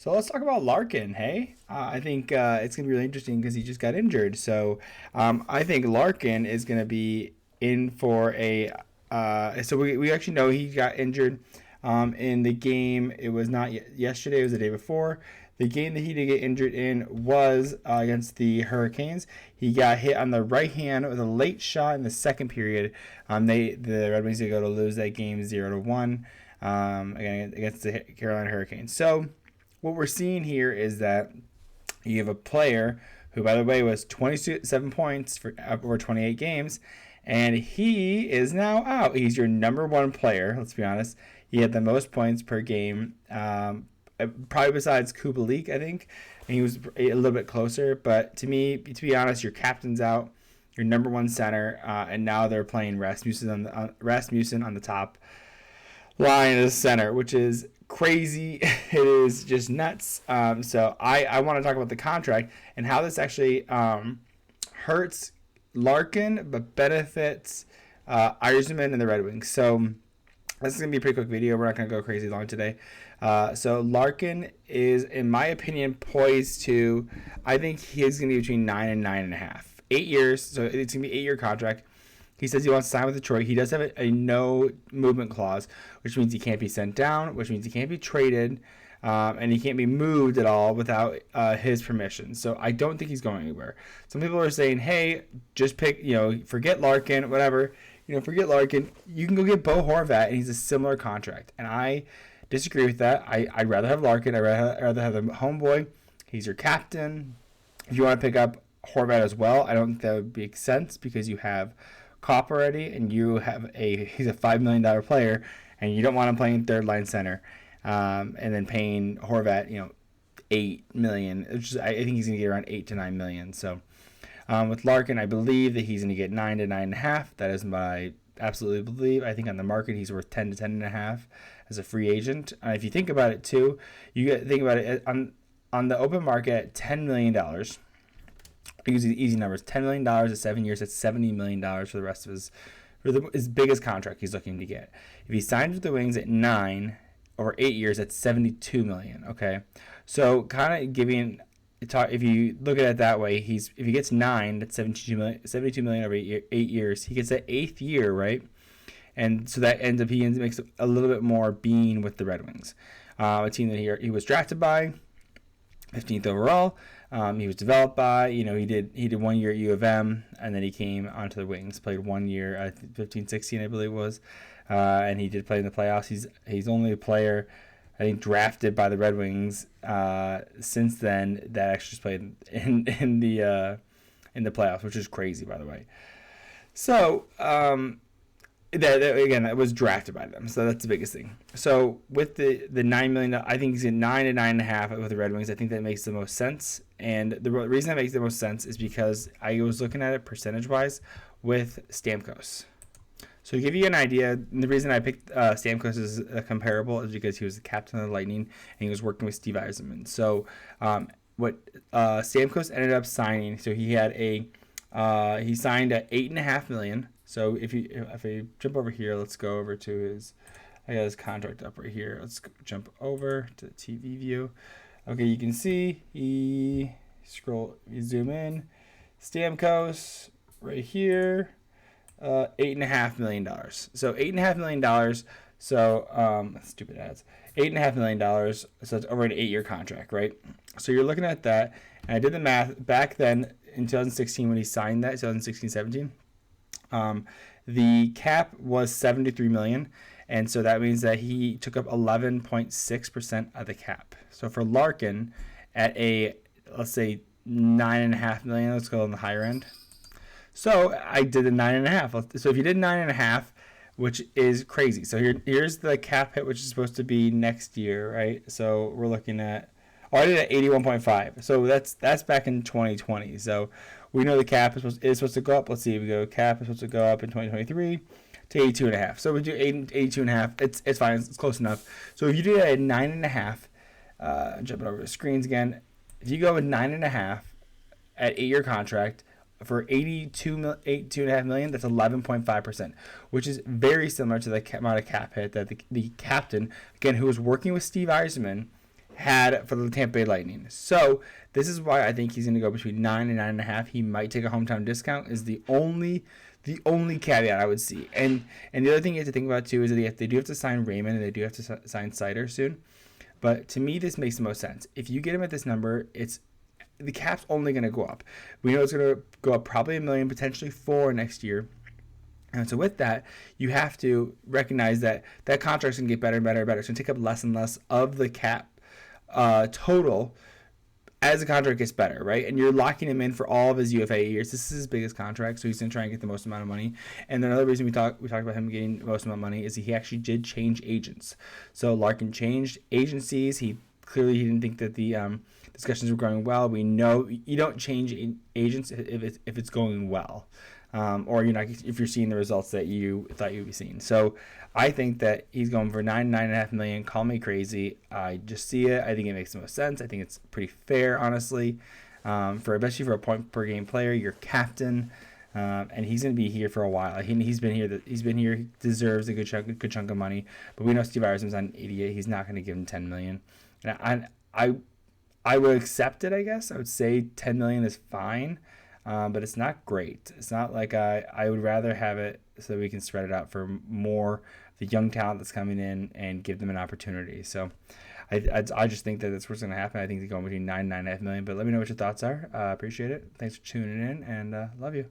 So let's talk about Larkin. Hey, I think it's gonna be really interesting because he just got injured. So I think Larkin is gonna be in for a. So we actually know he got injured in the game. It was not yesterday. It was the day before. The game that he did get injured in was against the Hurricanes. He got hit on the right hand with a late shot in the second period. The Red Wings did go to lose that game 0-1 again against the Carolina Hurricanes. So what we're seeing here is that you have a player who, by the way, was 27 points for over 28 games, and he is now out. He's your number one player, let's be honest. He had the most points per game, probably besides Kubalik, I think. And he was a little bit closer, but to be honest, your captain's out, your number one center, and now they're playing Rasmussen on the top line as center, which is crazy. It is just nuts. So I want to talk about the contract and how this actually hurts Larkin but benefits Yzerman and the Red Wings. So this is going to be a pretty quick video. We're not going to go crazy long today. So Larkin is, in my opinion, poised to, I think he's going to be between 9 and 9.5. 8 years, so it's going to be an 8-year contract. He says he wants to sign with Detroit. He does have a no movement clause, which means he can't be sent down, which means he can't be traded, and he can't be moved at all without his permission. So I don't think he's going anywhere. Some people are saying, hey, just pick, forget Larkin, whatever. Forget Larkin. You can go get Bo Horvat, and he's a similar contract. And I disagree with that. I'd rather have Larkin. I'd rather have the homeboy. He's your captain. If you want to pick up Horvat as well, I don't think that would make sense because you have Cop already, and he's a $5 million player, and you don't want him playing third line center, and then paying Horvat, $8 million. I think he's gonna get around $8 to $9 million. So with Larkin, I believe that he's gonna get 9 to 9.5. That is my absolutely believe. I think on the market he's worth 10 to 10.5 as a free agent. If you think about it too, you think about it on the open market, $10 million. Using easy numbers, $10 million at 7 years, that's $70 million for the rest of his biggest contract he's looking to get. If he signs with the Wings at 9 over 8 years, that's $72 million. Okay, so kind of if you look at it that way, if he gets 9, that's $72 million over 8 years. He gets that 8th year, right? And so that makes a little bit more being with the Red Wings, a team that he was drafted by, 15th overall. He was developed by, he did 1 year at U of M, and then he came onto the Wings, played 1 year, 15-16 I believe it was, and he did play in the playoffs. He's only a player, I think, drafted by the Red Wings since then that actually played in the playoffs, which is crazy, by the way. So that was drafted by them, so that's the biggest thing. So with the $9 million, I think he's at 9 to 9.5 with the Red Wings. I think that makes the most sense, and the reason that makes the most sense is because I was looking at it percentage wise with Stamkos. So to give you an idea, the reason I picked Stamkos as a comparable is because he was the captain of the Lightning and he was working with Steve Yzerman. So what Stamkos ended up signing, so he signed at $8.5 million. So if I jump over here, let's go over to I got his contract up right here. Let's jump over to the TV view. Okay, you can see you zoom in, Stamkos right here, $8.5 million. So $8.5 million. So stupid ads. $8.5 million. So it's over an 8-year contract, right? So you're looking at that, and I did the math back then in 2016 when he signed that, 2016-17. The cap was $73 million, and so that means that he took up 11.6% of the cap. So for Larkin, at let's say $9.5 million, let's go on the higher end. So I did the 9.5. So if you did 9.5, which is crazy. So here's the cap hit, which is supposed to be next year, right? So we're looking at, I did at 81.5. So that's back in 2020. So we know the cap is supposed to go up. Let's see. We go cap is supposed to go up in 2023 to 82.5. So we do 82.5. It's fine. It's close enough. So if you do that at 9.5, jumping over the screens again. If you go with 9.5 at 8-year contract for $82.5 million, that's 11.5%, which is very similar to the amount of cap hit that the captain, again, who was working with Steve Yzerman, had for the Tampa Bay Lightning. So this is why I think he's going to go between 9 and 9.5. He might take a hometown discount. Is the only caveat I would see. And the other thing you have to think about too is that they do have to sign Raymond and they do have to sign Sider soon. But to me, this makes the most sense. If you get him at this number, the cap's only going to go up. We know it's going to go up probably $1 million, potentially $4 million next year. And so with that, you have to recognize that contract's going to get better and better and better. It's going to take up less and less of the cap total as the contract gets better, right? And you're locking him in for all of his UFA years. This is his biggest contract, so he's going to try and get the most amount of money. And another reason we talked about him getting the most amount of money is he actually did change agents. So Larkin changed agencies. He didn't think that the discussions were going well. We know you don't change agents if it's going well. Or if you're seeing the results that you thought you'd be seeing. So I think that he's going for $9.5 million. Call me crazy. I just see it. I think it makes the most sense. I think it's pretty fair, honestly, especially for a point per game player. Your captain, and he's going to be here for a while. He's been here. He's been here. He deserves a good chunk of money. But we know Steve Yzerman's on 88. He's not going to give him $10 million. And I would accept it. I guess I would say $10 million is fine. But it's not great. It's not like I would rather have it so that we can spread it out for more the young talent that's coming in and give them an opportunity. So I just think that that's what's going to happen. I think they're going between 9 and 9.5 million. But let me know what your thoughts are. Appreciate it. Thanks for tuning in and love you.